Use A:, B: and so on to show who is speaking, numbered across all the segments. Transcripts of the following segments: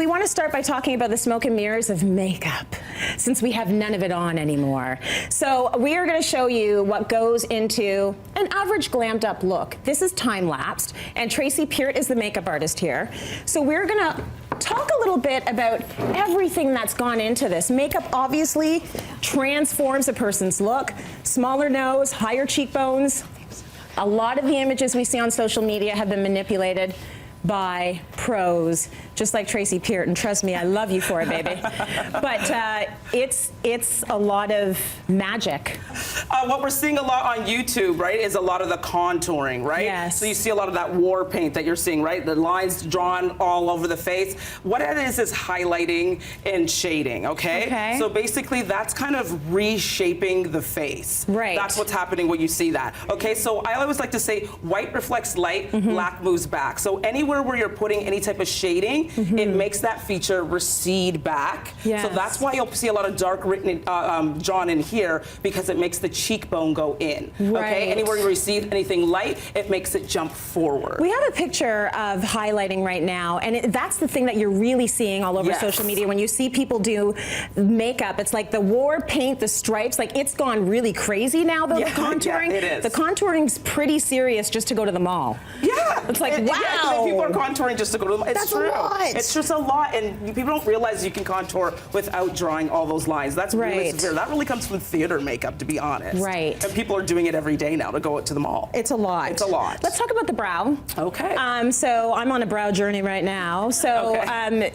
A: we want to start by talking about the smoke and mirrors of makeup, since we have none of it on anymore. So we are going to show you what goes into an average glammed up look. This is time-lapsed, and Tracy Peart is the makeup artist here. So we're going to talk a little bit about everything that's gone into this. Makeup obviously transforms a person's look. Smaller nose, higher cheekbones. A lot of the images we see on social media have been manipulated by pros, just like Tracy Peart, and trust me, I love you for it, baby. But it's a lot of magic.
B: What we're seeing a lot on YouTube, right, is a lot of the contouring, right?
A: Yes.
B: So you see a lot of that war paint that you're seeing, right? The lines drawn all over the face. What it is highlighting and shading, okay? So basically, that's kind of reshaping the face.
A: Right.
B: That's what's happening when you see that. Okay, so I always like to say, white reflects light, black moves back. So anywhere where you're putting any type of shading, it makes that feature recede back.
A: Yes.
B: So that's why you'll see a lot of dark written, drawn in here, because it makes the cheekbone go in.
A: Right.
B: Okay, anywhere you receive anything light, it makes it jump forward.
A: We have a picture of highlighting right now, and that's the thing that you're really seeing all over social media. When you see people do makeup, it's like the war paint, the stripes, like it's gone really crazy now, though, the contouring.
B: Yeah, it is.
A: The contouring's pretty serious just to go to the mall.
B: Yeah.
A: It's like, wow.
B: Yeah, people are contouring just to go to the mall. It's
A: That's
B: true.
A: a lot.
B: It's just a lot, and people don't realize you can contour without drawing all those lines. That's really severe. That really comes from theater makeup, to be honest.
A: Right.
B: And people are doing it every day now to go to the mall.
A: It's a lot.
B: It's a lot.
A: Let's talk about the brow.
B: Okay.
A: So I'm on a brow journey right now. So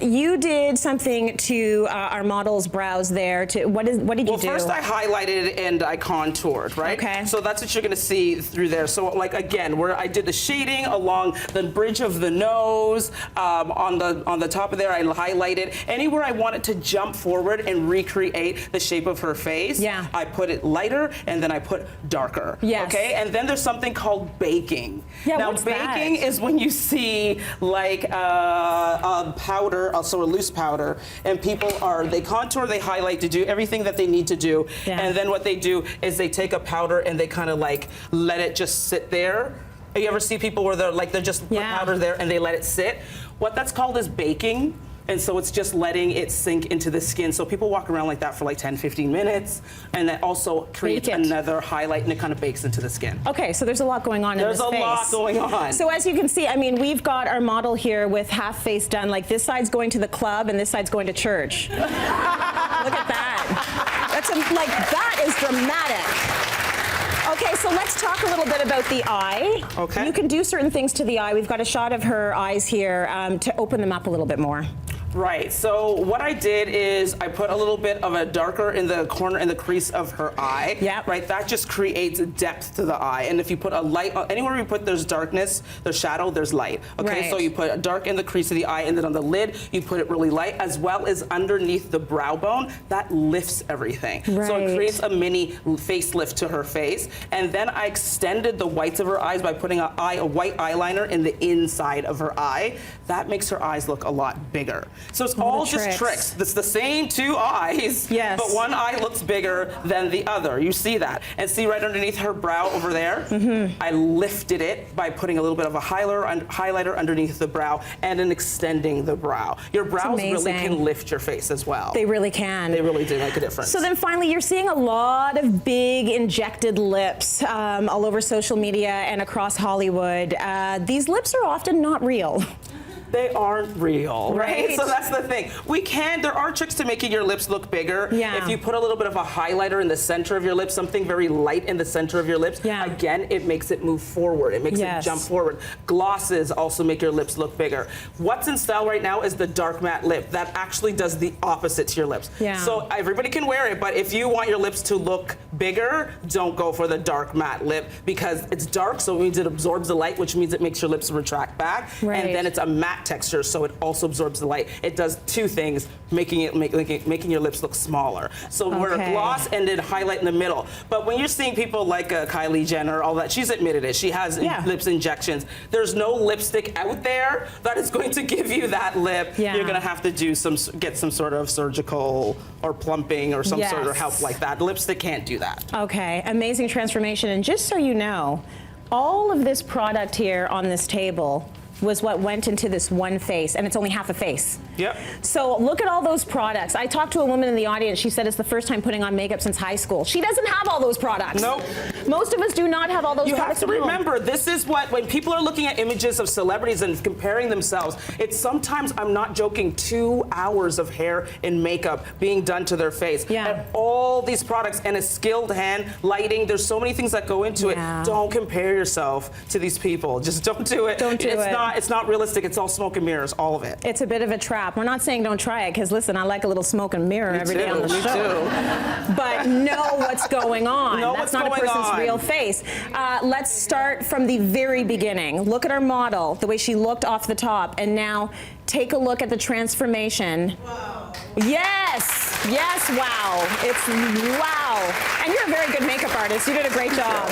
A: you did something to our model's brows there. What did you do?
B: Well, first I highlighted and I contoured, right?
A: Okay.
B: So that's what you're gonna see through there. So like again, where I did the shading along the bridge of the nose, on the top of there, I highlighted. Anywhere I wanted to jump forward and recreate the shape of her face, I put it lighter and then I put darker.
A: Yes.
B: Okay, and then there's something called baking.
A: Yeah,
B: now
A: what's
B: baking is when you see like a powder, also a loose powder, and people they contour, they highlight to do everything that they need to do, and then what they do is they take a powder and they kind of like let it just sit there. You ever see people where they're just put powder there and they let it sit? What that's called is baking. And so it's just letting it sink into the skin. So people walk around like that for like 10, 15 minutes. And that also creates another highlight, and it kind of bakes into the skin.
A: Okay, so there's a lot going on in this face.
B: There's a lot going on.
A: So as you can see, I mean, we've got our model here with half face done. Like this side's going to the club and this side's going to church. Look at that. That's that is dramatic. Okay, so let's talk a little bit about the eye. Okay. You can do certain things to the eye. We've got a shot of her eyes here to open them up a little bit more.
B: Right, so what I did is I put a little bit of a darker in the corner, in the crease of her eye. Yeah. Right, that just creates depth to the eye. And if you put a light, anywhere you put there's darkness, there's shadow, there's light. Okay, so you put a dark in the crease of the eye, and then on the lid, you put it really light, as well as underneath the brow bone. That lifts everything. Right. So it creates a mini facelift to her face. And then I extended the whites of her eyes by putting a white eyeliner in the inside of her eye. That makes her eyes look a lot bigger. So it's all just tricks. It's the same two eyes, but one eye looks bigger than the other. You see that. And see right underneath her brow over there? I lifted it by putting a little bit of a highlighter underneath the brow and then extending the brow. Your brows really can lift your face as well.
A: They really can.
B: They really do make a difference.
A: So then finally, you're seeing a lot of big injected lips all over social media and across Hollywood. These lips are often not real.
B: They aren't real, right? So that's the thing. There are tricks to making your lips look bigger. Yeah. If you put a little bit of a highlighter in the center of your lips, something very light in the center of your lips, again, it makes it move forward. It makes it jump forward. Glosses also make your lips look bigger. What's in style right now is the dark matte lip. That actually does the opposite to your lips. Yeah. So everybody can wear it, but if you want your lips to look bigger, don't go for the dark matte lip, because it's dark, so it means it absorbs the light, which means it makes your lips retract back. And then it's a matte texture, so it also absorbs the light. It does two things, making your lips look smaller. So we're a gloss and then highlight in the middle. But when you're seeing people like Kylie Jenner, all that, she's admitted it. She has lips injections. There's no lipstick out there that is going to give you that lip. You're going to have to get some sort of surgical or plumping or some sort of help like that. Lipstick can't do that.
A: Okay, amazing transformation. And just so you know, all of this product here on this table was what went into this one face, and it's only half a face.
B: Yep.
A: So look at all those products. I talked to a woman in the audience. She said it's the first time putting on makeup since high school. She doesn't have all those products.
B: Nope.
A: Most of us do not have all those products.
B: You have to remember, this is what, when people are looking at images of celebrities and comparing themselves, it's sometimes, I'm not joking, 2 hours of hair and makeup being done to their face.
A: Yeah.
B: And all these products and a skilled hand, lighting, there's so many things that go into it. Don't compare yourself to these people. Just don't do it.
A: Don't do it.
B: It's not realistic. It's all smoke and mirrors, all of it.
A: It's a bit of a trap. We're not saying don't try it, because listen, I like a little smoke and mirror every day on the show. But know what's going on. That's not a person's real face. Let's start from the very beginning. Look at our model, the way she looked off the top, and now take a look at the transformation. Wow. Yes, yes, wow. It's wow. And you're a very good makeup artist. You did a great job.